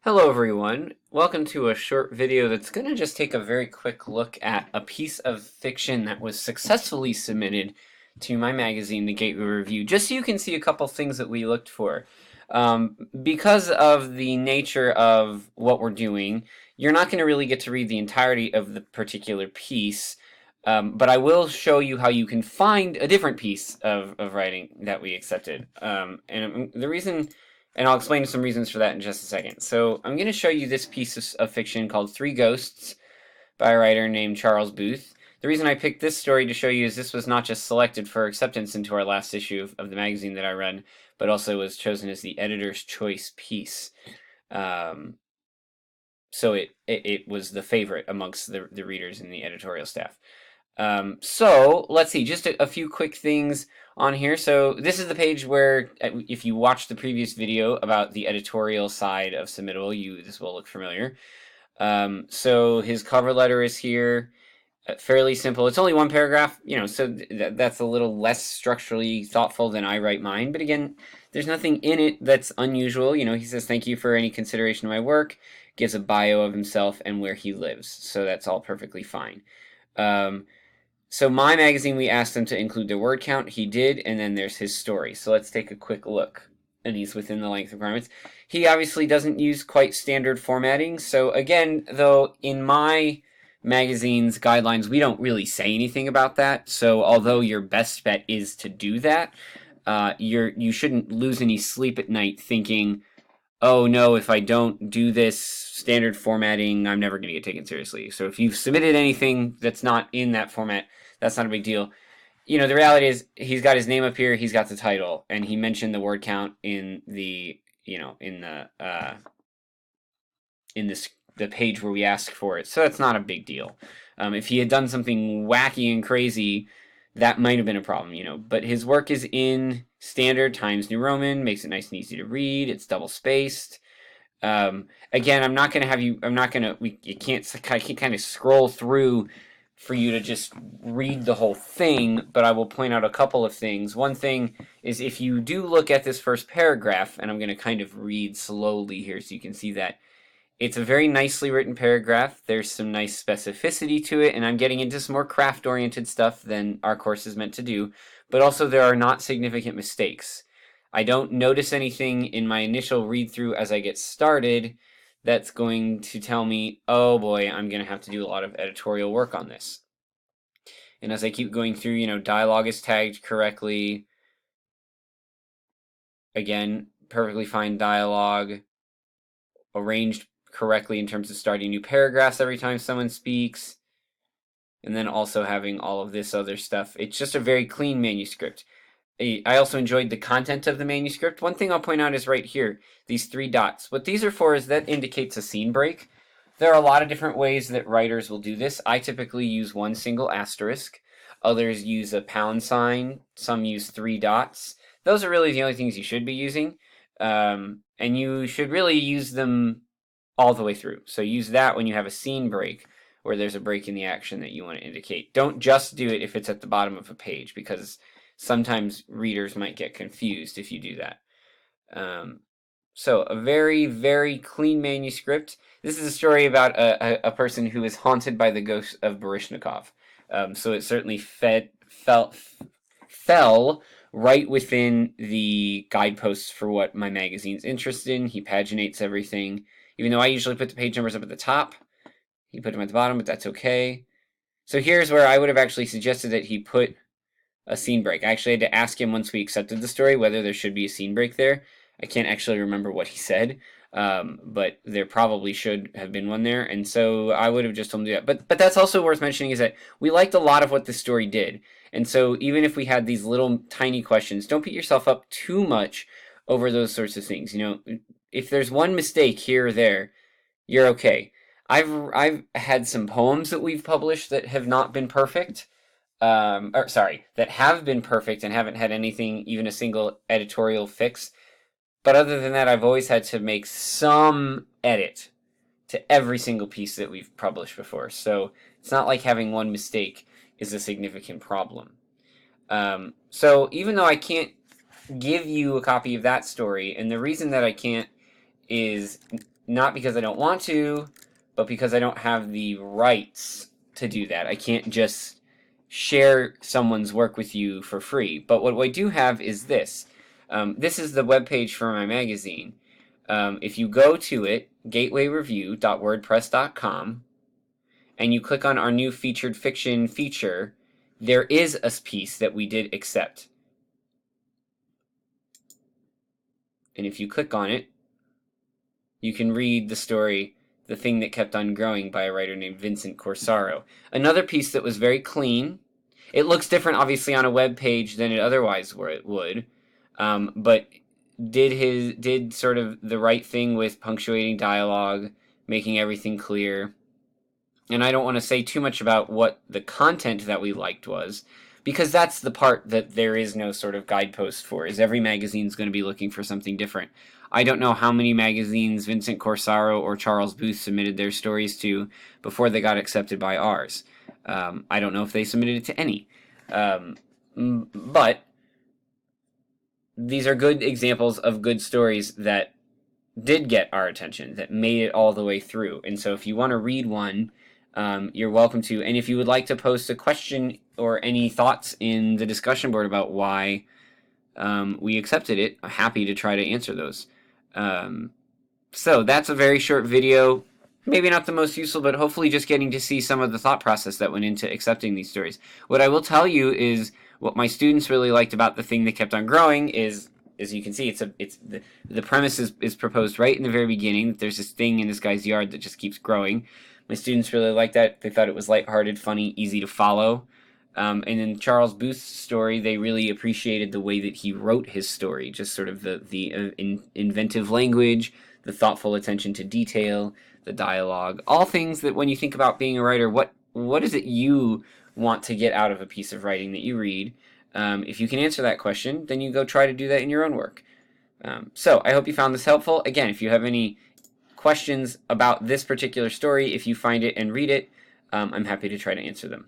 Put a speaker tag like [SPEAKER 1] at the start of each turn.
[SPEAKER 1] Hello everyone, welcome to a short video that's going to just take a very quick look at a piece of fiction that was successfully submitted to my magazine, The Gateway Review, just so you can see a couple things that we looked for. Because of the nature of what we're doing, you're not going to really get to read the entirety of the particular piece, but I will show you how you can find a different piece of writing that we accepted. And I'll explain some reasons for that in just a second. So I'm going to show you this piece of fiction called Three Ghosts by a writer named Charles Booth. The reason I picked this story to show you is this was not just selected for acceptance into our last issue of the magazine that I run, but also was chosen as the editor's choice piece. So it was the favorite amongst the readers and the editorial staff. So let's see, just a few quick things on here. So this is the page where, if you watched the previous video about the editorial side of Submittable, this will look familiar. So his cover letter is here, fairly simple. It's only one paragraph, so that's a little less structurally thoughtful than I write mine. But again, there's nothing in it that's unusual. He says, "Thank you for any consideration of my work," gives a bio of himself and where he lives. So that's all perfectly fine. So my magazine, we asked him to include the word count. He did, and then there's his story. So let's take a quick look. And he's within the length requirements. He obviously doesn't use quite standard formatting. So again, though, in my magazine's guidelines, we don't really say anything about that. So although your best bet is to do that, you shouldn't lose any sleep at night thinking, "Oh no, if I don't do this standard formatting, I'm never going to get taken seriously." So if you've submitted anything that's not in that format, that's not a big deal. The reality is he's got his name up here, he's got the title, and he mentioned the word count in the the page where we asked for it. So that's not a big deal. If he had done something wacky and crazy, that might have been a problem, But his work is in standard Times New Roman, makes it nice and easy to read. It's double spaced. Again, I'm not going to have you. I'm not going to. You can't. I can't kind of scroll through for you to just read the whole thing. But I will point out a couple of things. One thing is, if you do look at this first paragraph, and I'm going to kind of read slowly here so you can see that. It's a very nicely written paragraph. There's some nice specificity to it, and I'm getting into some more craft-oriented stuff than our course is meant to do, but also there are not significant mistakes. I don't notice anything in my initial read-through as I get started that's going to tell me, "Oh boy, I'm going to have to do a lot of editorial work on this." And as I keep going through, dialogue is tagged correctly. Again, perfectly fine dialogue, arranged correctly in terms of starting new paragraphs every time someone speaks, and then also having all of this other stuff. It's just a very clean manuscript. I also enjoyed the content of the manuscript. One thing I'll point out is right here, these three dots. What these are for is that indicates a scene break. There are a lot of different ways that writers will do this. I typically use one single asterisk. Others use a pound sign. Some use three dots. Those are really the only things you should be using. And you should really use them all the way through. So use that when you have a scene break where there's a break in the action that you want to indicate. Don't just do it if it's at the bottom of a page, because sometimes readers might get confused if you do that. So a very, very clean manuscript. This is a story about a person who is haunted by the ghost of Baryshnikov. So it certainly fell right within the guideposts for what my magazine's interested in. He paginates everything. Even though I usually put the page numbers up at the top, he put them at the bottom, but that's okay. So here's where I would have actually suggested that he put a scene break. I actually had to ask him once we accepted the story whether there should be a scene break there. I can't actually remember what he said, but there probably should have been one there, and so I would have just told him to do that. But that's also worth mentioning is that we liked a lot of what this story did, and so even if we had these little tiny questions, don't beat yourself up too much over those sorts of things. If there's one mistake here or there, you're okay. I've had some poems that we've published that have not been perfect, that have been perfect and haven't had anything, even a single editorial fix. But other than that, I've always had to make some edit to every single piece that we've published before. So it's not like having one mistake is a significant problem. So even though I can't give you a copy of that story, and the reason that I can't is not because I don't want to, but because I don't have the rights to do that. I can't just share someone's work with you for free. But what I do have is this. This is the webpage for my magazine. If you go to it, gatewayreview.wordpress.com, and you click on our new featured fiction feature, there is a piece that we did accept. And if you click on it, you can read the story, The Thing That Kept on Growing, by a writer named Vincent Corsaro. Another piece that was very clean. It looks different, obviously, on a web page than it otherwise would, but did sort of the right thing with punctuating dialogue, making everything clear. And I don't want to say too much about what the content that we liked was, because that's the part that there is no sort of guidepost for, is every magazine's going to be looking for something different. I don't know how many magazines Vincent Corsaro or Charles Booth submitted their stories to before they got accepted by ours. I don't know if they submitted it to any. But these are good examples of good stories that did get our attention, that made it all the way through. And so if you want to read one, you're welcome to. And if you would like to post a question or any thoughts in the discussion board about why we accepted it, I'm happy to try to answer those. So that's a very short video. Maybe not the most useful, but hopefully just getting to see some of the thought process that went into accepting these stories. What I will tell you is what my students really liked about The Thing That Kept on Growing is, as you can see, the premise is proposed right in the very beginning, that there's this thing in this guy's yard that just keeps growing. My students really liked that. They thought it was lighthearted, funny, easy to follow. And in Charles Booth's story, they really appreciated the way that he wrote his story, just sort of the inventive language, the thoughtful attention to detail, the dialogue, all things that when you think about being a writer, what is it you want to get out of a piece of writing that you read? If you can answer that question, then you go try to do that in your own work. So I hope you found this helpful. Again, if you have any questions about this particular story, if you find it and read it, I'm happy to try to answer them.